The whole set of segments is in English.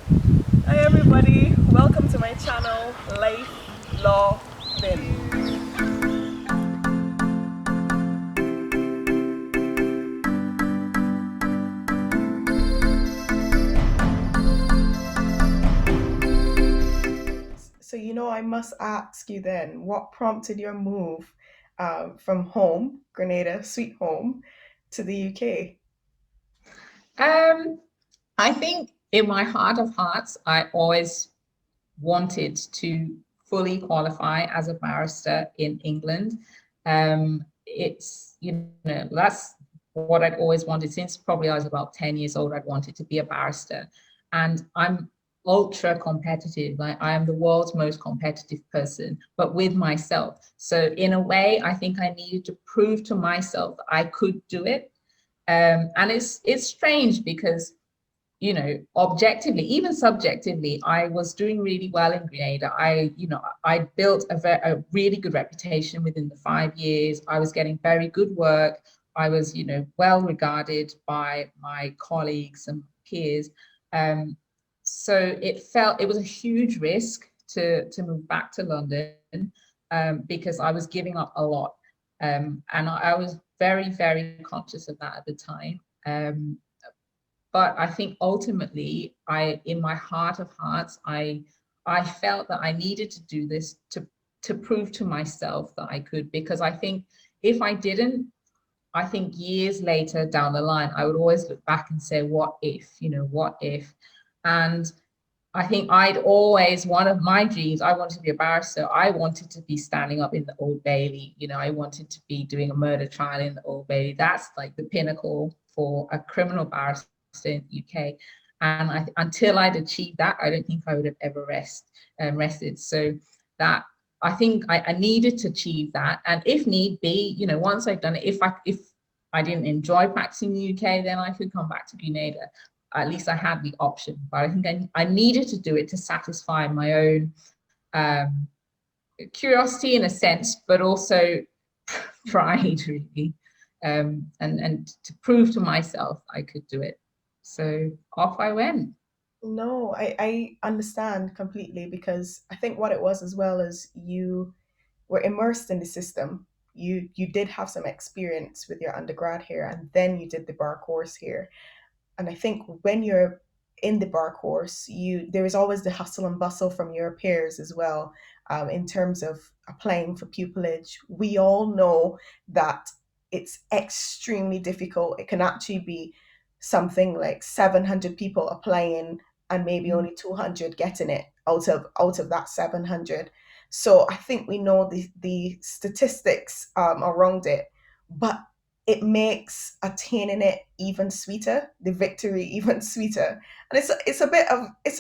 Hi everybody, welcome to my channel, Life, Law, Bin. So, I must ask you then, what prompted your move from home, Grenada, sweet home, to the UK? Um, I think in my heart of hearts, I always wanted to fully qualify as a barrister in England. That's what I'd always wanted since probably I was about 10 years old. I'd wanted to be a barrister. And I'm ultra competitive. Like I am the world's most competitive person, but with myself. So in a way, I think I needed to prove to myself that I could do it. And it's strange because objectively, even subjectively, I was doing really well in Grenada. I built a really good reputation within the 5 years. I was getting very good work. I was, well regarded by my colleagues and peers. Um, so it was a huge risk to move back to London because I was giving up a lot. And I was very, very conscious of that at the time. But I think ultimately, in my heart of hearts, I felt that I needed to do this to prove to myself that I could, because I think if I didn't, I think years later down the line, I would always look back and say, what if, what if? And I think one of my dreams, I wanted to be a barrister. I wanted to be standing up in the Old Bailey. I wanted to be doing a murder trial in the Old Bailey. That's like the pinnacle for a criminal barrister in the UK. And until I'd achieved that, I don't think I would have ever rested. So that I think I needed to achieve that. And if need be, once I've done it, if I didn't enjoy practicing in the UK, then I could come back to Grenada. At least I had the option, but I think I needed to do it to satisfy my own um, curiosity in a sense, but also pride, really, and to prove to myself I could do it. So off I went. No, I understand completely because I think what it was as well is you were immersed in the system. You did have some experience with your undergrad here, and then you did the bar course here. And I think when you're in the bar course, there is always the hustle and bustle from your peers as well. In terms of applying for pupillage, we all know that it's extremely difficult. It can actually be something like 700 people applying and maybe only 200 getting it out of that 700. So I think we know the statistics around it, but it makes attaining it even sweeter, the victory even sweeter. And it's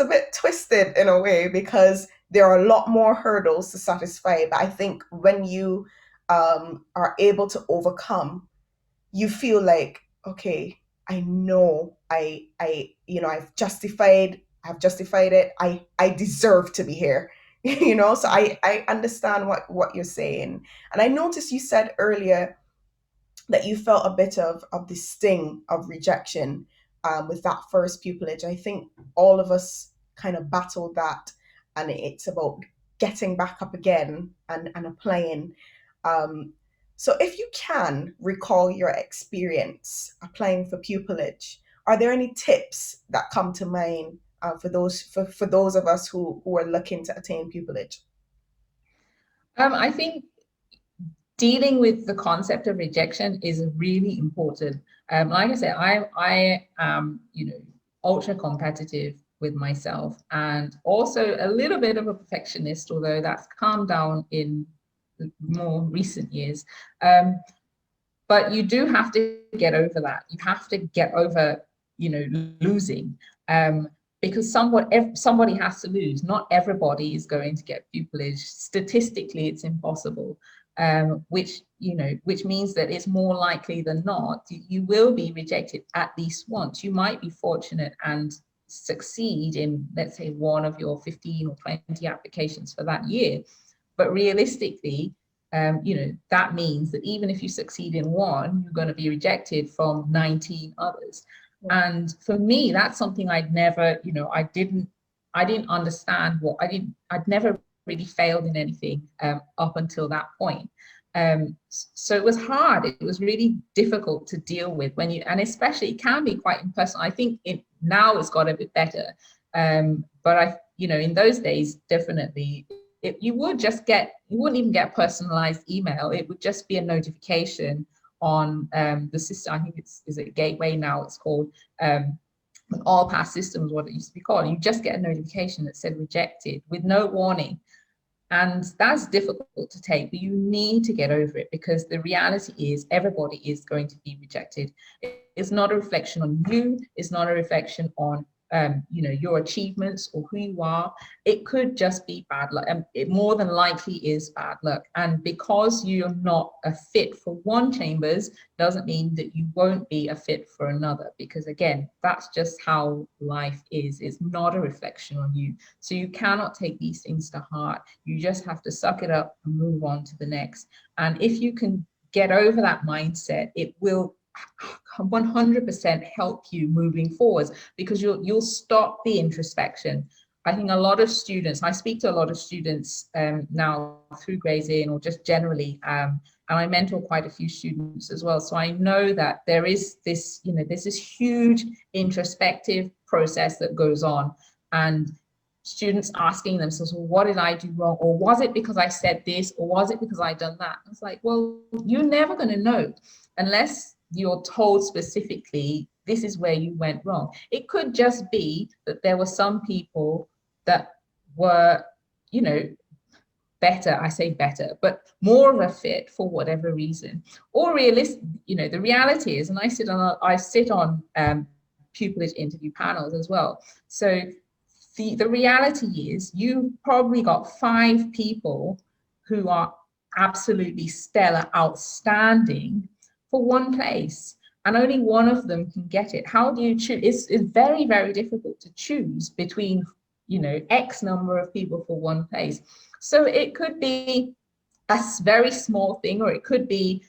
a bit twisted in a way because there are a lot more hurdles to satisfy. But I think when you are able to overcome, you feel like, okay, I know I've justified it. I deserve to be here. So I understand what you're saying. And I noticed you said earlier that you felt a bit of the sting of rejection with that first pupillage. I think all of us kind of battled that, and it's about getting back up again and applying. Um, so, if you can recall your experience applying for pupillage, are there any tips that come to mind for those of us who are looking to attain pupillage? I think dealing with the concept of rejection is really important. Like I said, I am, ultra competitive with myself and also a little bit of a perfectionist, although that's calmed down in more recent years. But you do have to get over that. You have to get over, losing. Because somebody has to lose. Not everybody is going to get pupillage. Statistically, it's impossible. Which means that it's more likely than not you will be rejected at least once. You might be fortunate and succeed in, let's say, one of your 15 or 20 applications for that year. But realistically, that means that even if you succeed in one, you're going to be rejected from 19 others. And for me, that's something I'd never, I didn't I didn't understand I'd never really failed in anything up until that point. So it was hard. It was really difficult to deal with when you, and especially it can be quite impersonal. I think it now it's got a bit better. But in those days, definitely, you wouldn't even get personalized email. It would just be a notification on the system. I think is it Gateway now it's called. All past systems, what it used to be called. You just get a notification that said rejected with no warning. And that's difficult to take, but you need to get over it, because the reality is everybody is going to be rejected. It's not a reflection on you. It's not a reflection on your achievements or who you are. It could just be bad luck, and it more than likely is bad luck. And because you're not a fit for one chambers doesn't mean that you won't be a fit for another, because again, that's just how life is. It's not a reflection on you. So you cannot take these things to heart. You just have to suck it up and move on to the next. And if you can get over that mindset, it will 100% help you moving forwards, because you'll stop the introspection. I think I speak to a lot of students now through Gray's Inn or just generally, and I mentor quite a few students as well. So I know that there's this huge introspective process that goes on, and students asking themselves, well, what did I do wrong? Or was it because I said this? Or was it because I done that? It's like, well, you're never going to know unless you're told specifically, this is where you went wrong. It could just be that there were some people that were, better, I say better, but more of a fit for whatever reason. Or realistic, the reality is, and I sit on pupillage interview panels as well. So the reality is you probably got 5 people who are absolutely stellar, outstanding for one place, and only one of them can get it. How do you choose? It's very, very difficult to choose between, X number of people for one place. So it could be a very small thing, or it could be,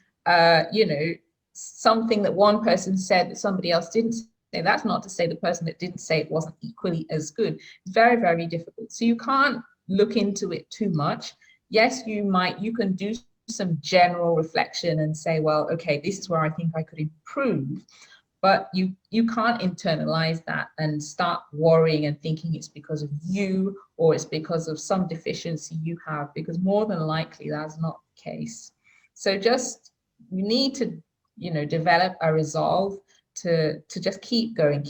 something that one person said that somebody else didn't say. That's not to say the person that didn't say it wasn't equally as good. It's very, very difficult. So you can't look into it too much. Yes, you can do some general reflection and say, well, okay, this is where I think I could improve. But you can't internalize that and start worrying and thinking it's because of you or it's because of some deficiency you have, because more than likely that's not the case. So you need to, develop a resolve to just keep going,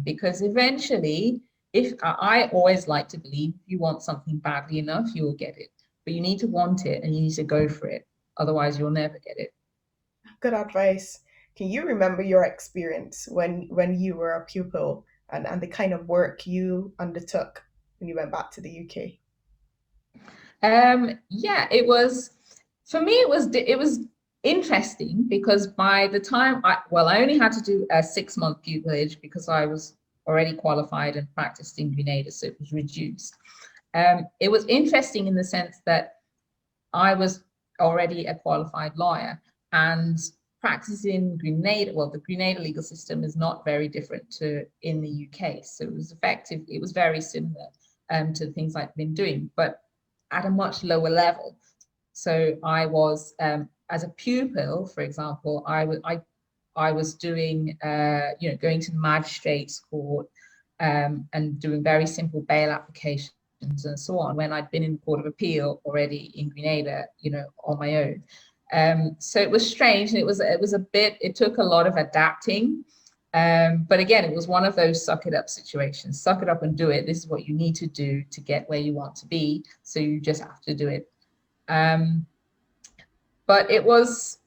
because eventually, if I always like to believe, if you want something badly enough, you will get it. But you need to want it and you need to go for it. Otherwise, you'll never get it. Good advice. Can you remember your experience when you were a pupil, and the kind of work you undertook when you went back to the UK? Yeah, for me, it was interesting, because by the time I only had to do a 6-month pupillage because I was already qualified and practiced in Grenada, so it was reduced. It was interesting in the sense that I was already a qualified lawyer, and practicing Grenada, the Grenada legal system is not very different to in the UK. So it was very similar to the things I've been doing, but at a much lower level. So I was, as a pupil, for example, I was doing, going to the magistrate's court and doing very simple bail applications and so on, when I'd been in the Court of Appeal already in Grenada, on my own. So it was strange, and it took a lot of adapting. But again, it was one of those suck it up situations. Suck it up and do it. This is what you need to do to get where you want to be. So you just have to do it. But it was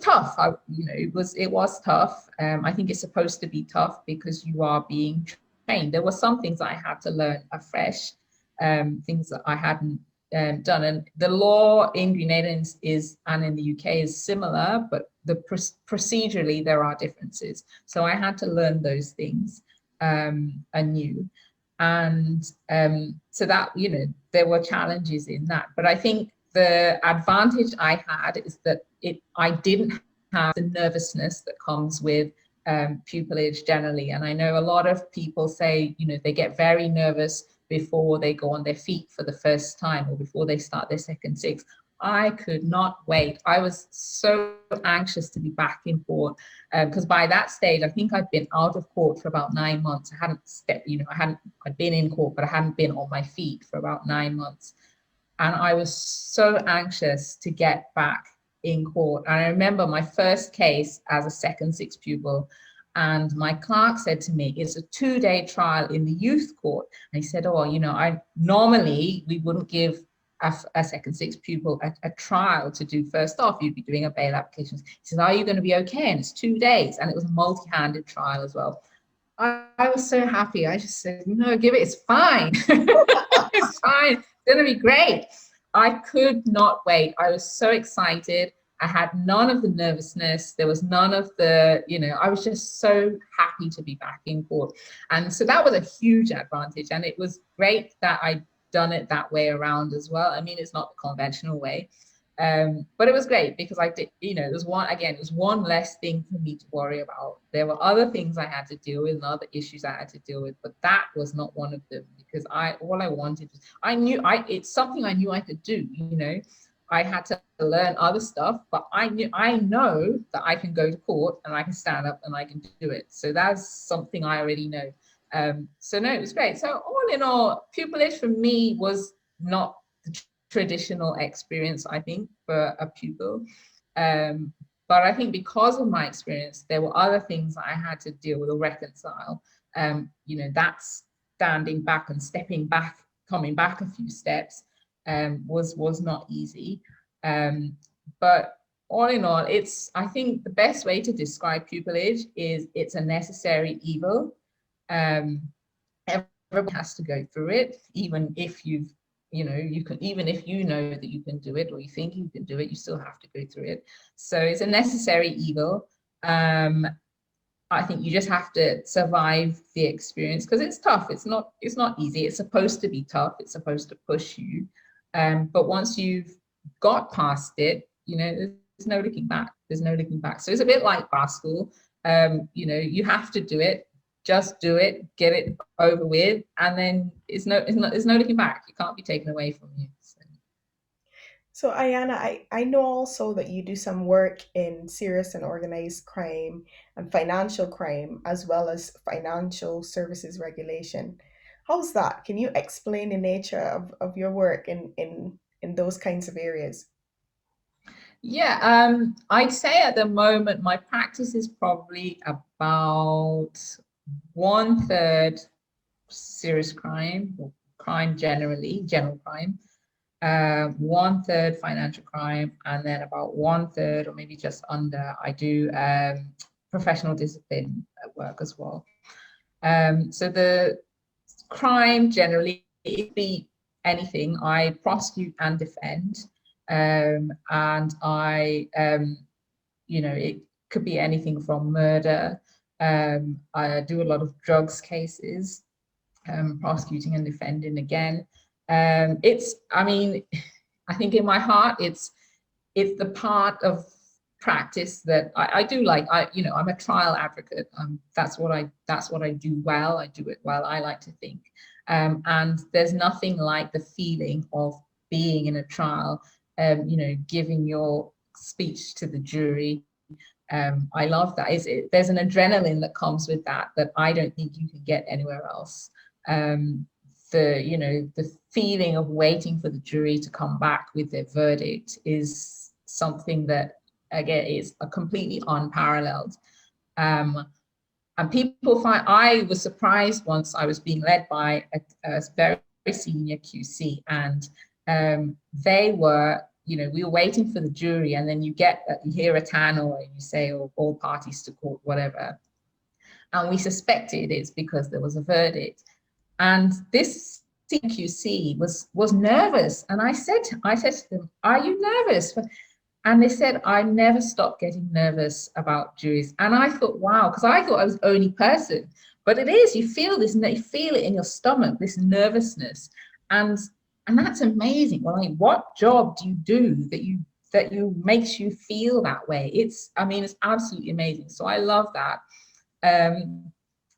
tough. It was tough. I think it's supposed to be tough because you are being trained. There were some things I had to learn afresh, things that I hadn't done. And the law in Grenada and in the UK is similar, but procedurally there are differences. So I had to learn those things anew. And so that, there were challenges in that. But I think the advantage I had is that I didn't have the nervousness that comes with pupillage generally. And I know a lot of people say, you know, they get very nervous before they go on their feet for the first time or before they start their second six. I could not wait. I was so anxious to be back in court because by that stage, I think I'd been out of court for about 9 months. I hadn't stepped, you know, I'd been in court, but I hadn't been on my feet for about 9 months. And I was so anxious to get back in court. And I remember my first case as a second six pupil, and my clerk said to me, it's a 2-day trial in the youth court. And he said, oh, you know, I normally we wouldn't give a second six pupil a trial to do first off. You'd be doing a bail application. He said, are you going to be okay? And it's 2 days. And it was a multi-handed trial as well. I was so happy. I just said, no, give it. It's fine. It's fine. It's going to be great. I could not wait. I was so excited. I had none of the nervousness. There was none of the, you know, I was just so happy to be back in court. And so that was a huge advantage. And it was great that I'd done it that way around as well. I mean, it's not the conventional way. But it was great because I did, you know, it was one less thing for me to worry about. There were other things I had to deal with and other issues I had to deal with, but that was not one of them because all I wanted was, it's something I knew I could do, you know. I had to learn other stuff, but I know that I can go to court and I can stand up and I can do it. So that's something I already know. So no, it was great. So all in all, pupillage for me was not the traditional experience, I think, for a pupil. But I think because of my experience, there were other things that I had to deal with or reconcile. You know, that's standing back and stepping back, coming back a few steps was not easy. But all in all, I think the best way to describe pupillage is it's a necessary evil. Everyone has to go through it, even if you can, even if you know that you can do it or you think you can do it, you still have to go through it. So it's a necessary evil. I think you just have to survive the experience because it's tough. It's not easy. It's supposed to be tough. It's supposed to push you. But once you've got past it, you know, there's no looking back. There's no looking back. So it's a bit like bar school. You know, you have to do it. Just do it, get it over with, and then there's no looking back. It can't be taken away from you. So Ayanna, I know also that you do some work in serious and organized crime and financial crime, as well as financial services regulation. How's that? Can you explain the nature of your work in those kinds of areas? Yeah, I'd say at the moment my practice is probably about 1/3 serious crime or crime generally, general crime, 1/3 financial crime, and then about 1/3 or maybe just under, I do professional discipline work as well. So the crime generally, it could be anything. I prosecute and defend, and you know, it could be anything from murder. I do a lot of drugs cases, prosecuting and defending again. I mean, I think in my heart, it's the part of practice that I do like. You know, I'm a trial advocate. That's what I do well. I do it well, I like to think. And there's nothing like the feeling of being in a trial, you know, giving your speech to the jury. I love that. There's an adrenaline that comes with that I don't think you can get anywhere else. You know, the feeling of waiting for the jury to come back with their verdict is something that, again, is a completely unparalleled. And people I was surprised once I was being led by a very senior QC, and they were, you know, we were waiting for the jury, and then you hear a tannoy and you say, oh, all parties to court, whatever. And we suspected it's because there was a verdict. And this CQC was nervous. And I said to them, are you nervous? And they said, I never stop getting nervous about juries. And I thought, wow, because I thought I was the only person. But it is, you feel it in your stomach, this nervousness. And that's amazing. Well, like, what job do you do that you makes you feel that way? It's absolutely amazing. So I love that.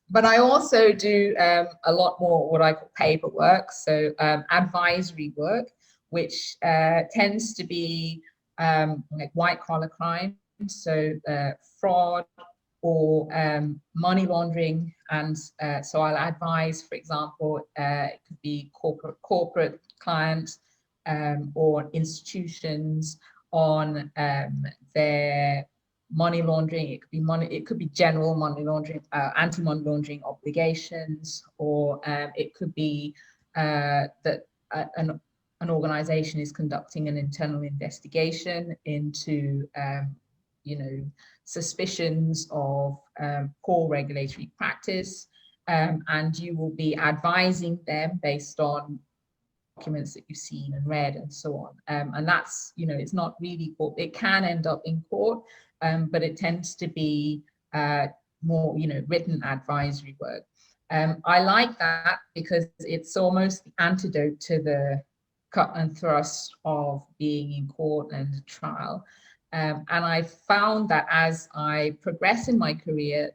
But I also do a lot more what I call paperwork, so advisory work, which tends to be like white collar crime, so fraud or money laundering. And so I'll advise, for example, it could be corporate clients or institutions on their money laundering. It could be money, it could be general money laundering, anti-money laundering obligations, or it could be that an organization is conducting an internal investigation into suspicions of poor regulatory practice, and you will be advising them based on documents that you've seen and read and so on. And that's, it's not really court. It can end up in court, but it tends to be more, written advisory work. I like that because it's almost the antidote to the cut and thrust of being in court and trial. And I found that as I progress in my career,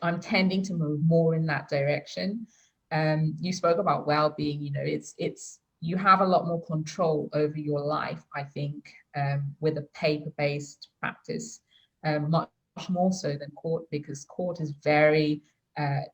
I'm tending to move more in that direction. You spoke about well-being. It's you have a lot more control over your life, I think, with a paper-based practice, much more so than court, because court is very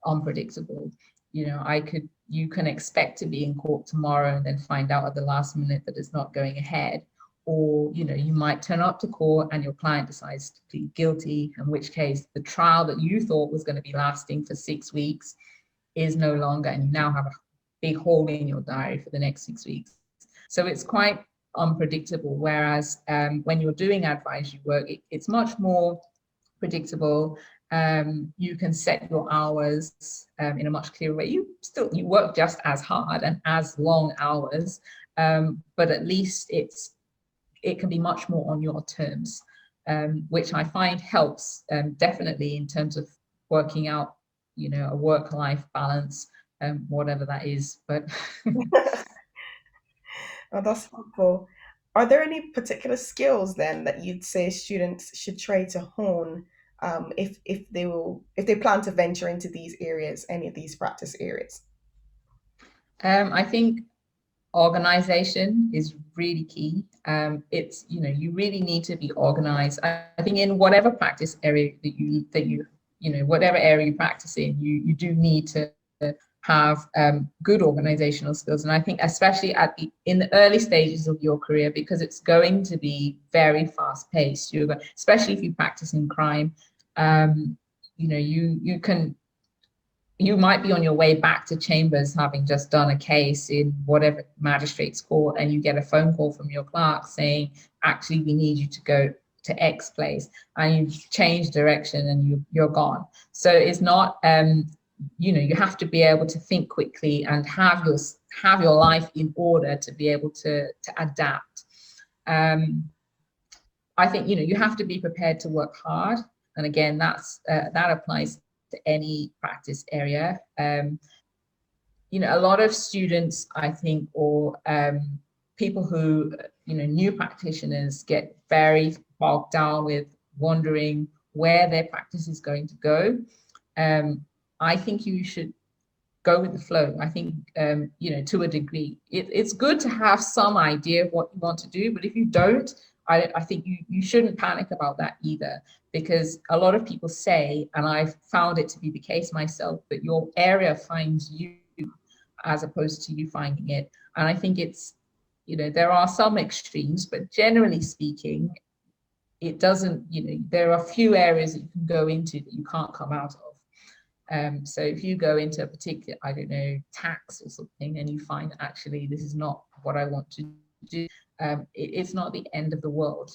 unpredictable. You can expect to be in court tomorrow and then find out at the last minute that it's not going ahead. Or, you might turn up to court and your client decides to plead guilty, in which case the trial that you thought was going to be lasting for 6 weeks is no longer, and you now have a big hole in your diary for the next 6 weeks. So it's quite unpredictable. Whereas when you're doing advisory work, it's much more predictable. You can set your hours in a much clearer way. You work just as hard and as long hours, but at least it can be much more on your terms, which I find helps definitely in terms of working out, a work-life balance, whatever that is. But Oh, that's helpful. Are there any particular skills then that you'd say students should try to hone, if they plan to venture into these areas, any of these practice areas? I think organization is really key. It's, you really need to be organized. I think in whatever practice area whatever area you practice in, you do need to have good organizational skills. And I think especially in the early stages of your career, because it's going to be very fast paced, especially if you practice in crime, you might be on your way back to chambers having just done a case in whatever magistrate's court, and you get a phone call from your clerk saying, actually, we need you to go to X place, and you've changed direction and you're gone. So it's not, you have to be able to think quickly and have your life in order to be able to adapt. I think, you have to be prepared to work hard. And again, that applies to any practice area. A lot of students, I think, or people who, new practitioners get very bogged down with wondering where their practice is going to go. I think you should go with the flow. I think, to a degree, it's good to have some idea of what you want to do, but if you don't, I think you shouldn't panic about that either, because a lot of people say, and I've found it to be the case myself, that your area finds you as opposed to you finding it. And I think it's, there are some extremes, but generally speaking, it doesn't, there are few areas that you can go into that you can't come out of. So if you go into a particular, I don't know, tax or something, and you find actually this is not what I want to do, it's not the end of the world.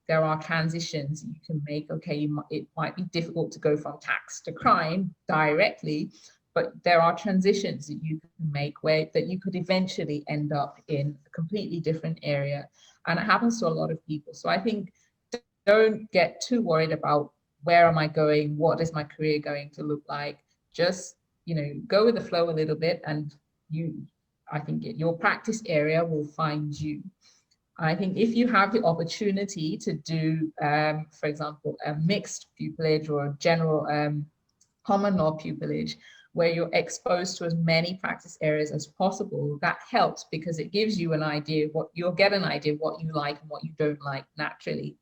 There are transitions you can make. Okay, it might be difficult to go from tax to crime directly, but there are transitions that you can make that you could eventually end up in a completely different area. And it happens to a lot of people. So I think don't get too worried about where am I going? What is my career going to look like? Just, go with the flow a little bit, and I think your practice area will find you. I think if you have the opportunity to do, for example, a mixed pupillage or a general common law pupillage, where you're exposed to as many practice areas as possible, that helps because it gives you an idea of what you'll get an idea of what you like and what you don't like naturally.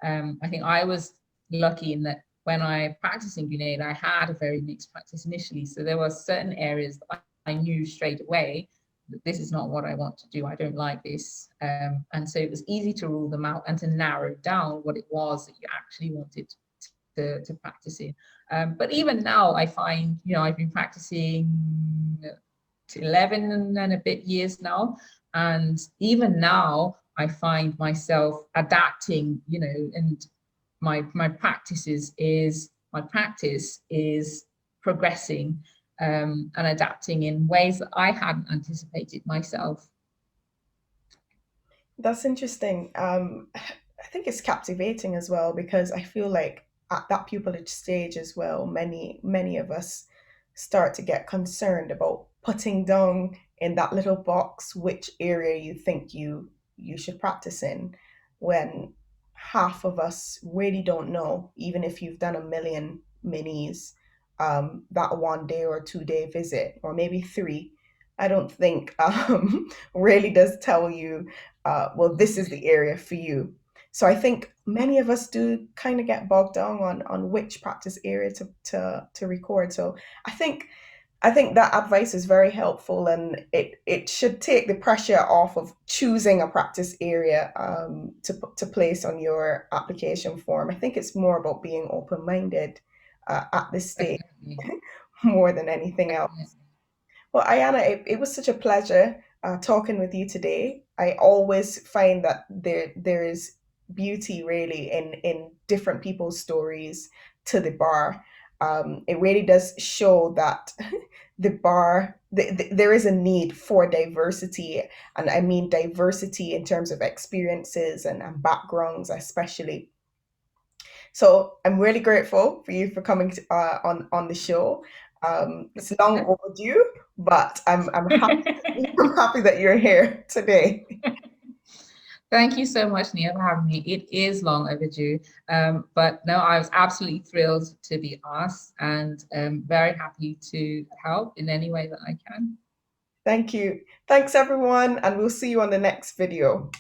I think I was lucky in that when I practiced in Grenada, I had a very mixed practice initially. So there were certain areas that I knew straight away that this is not what I want to do. I don't like this. And so it was easy to rule them out and to narrow down what it was that you actually wanted to practice in. But even now, I find, I've been practicing 11 and a bit years now. And even now, I find myself adapting, and my practice is progressing and adapting in ways that I hadn't anticipated myself. That's interesting. I think it's captivating as well because I feel like at that pupillage stage as well, many of us start to get concerned about putting down in that little box which area you think you should practice in, when half of us really don't know, even if you've done a million minis, that 1 day or 2 day visit, or maybe three. I don't think really does tell you well, this is the area for you. So I think many of us do kind of get bogged down on which practice area to record. So I think I think that advice is very helpful, and it should take the pressure off of choosing a practice area to place on your application form. I think it's more about being open minded at this stage Definitely. more than anything else. Definitely. Well, Ayanna, it was such a pleasure talking with you today. I always find that there is beauty really in different people's stories to the bar. It really does show that there is a need for diversity, and I mean diversity in terms of experiences and backgrounds, especially. So I'm really grateful for you for coming on the show. It's long overdue, but I'm happy I'm happy that you're here today. Thank you so much, Nia, for having me. It is long overdue, but no, I was absolutely thrilled to be asked and very happy to help in any way that I can. Thank you. Thanks everyone, and we'll see you on the next video.